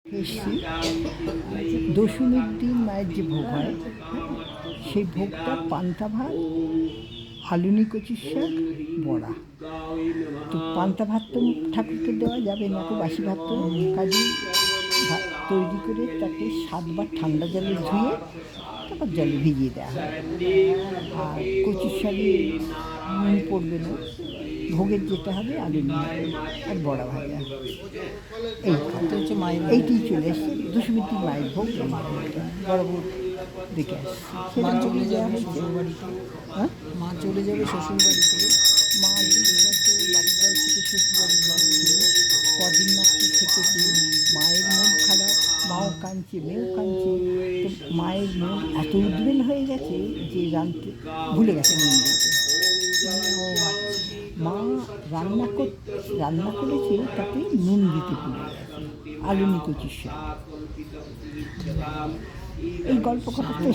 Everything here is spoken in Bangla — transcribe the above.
এসছি দশমীর দিন মায়ের যে ভোগ হয় সেই ভোগটা পান্তা ভাত, আলুনি কচুর শাক, বড়া। তো পান্তা ভাত তো ঠাকুরকে দেওয়া যাবে না, তো বাসি ভাত তো কাজে ভাত তৈরি করে তাকে 7 বার ঠান্ডা জলে ধুয়ে তারপর জলে ভিজিয়ে দেওয়া হয়। আর কচুর শাকে নুন পড়বে না, ভোগের যেটা হবে আলুনি হবে আর বড়া ভাজা। এই হচ্ছে মায়ের এইটাই চলে এসছে দশমীর দিন মায়ের ভোগ। বড় ভোগ দেখে আসছি, মা সেটা চলে দেওয়া যাবে হয়েছে। শ্বশুর বাড়িতে। হ্যাঁ, মা চলে যাবে শ্বশুর বাড়িতে। মা তো বাড়ির বাড়ি থেকে শ্বশুরবাড়ি যাচ্ছে, কদিন মাত্র থেকেছি। মায়ের মন খারাপ, মাও কাঁদছে, মেয়েও কাঁদছে। তো মায়ের মন এত উদ্বেল হয়ে গেছে যে রাঁধতে ভুলে গেছে নুন দিতে। মা রান্না করেছে, তাতে নুন দিতে ভুলে গেছে। আলুনি কচুর শাক। এই গল্প কথা তো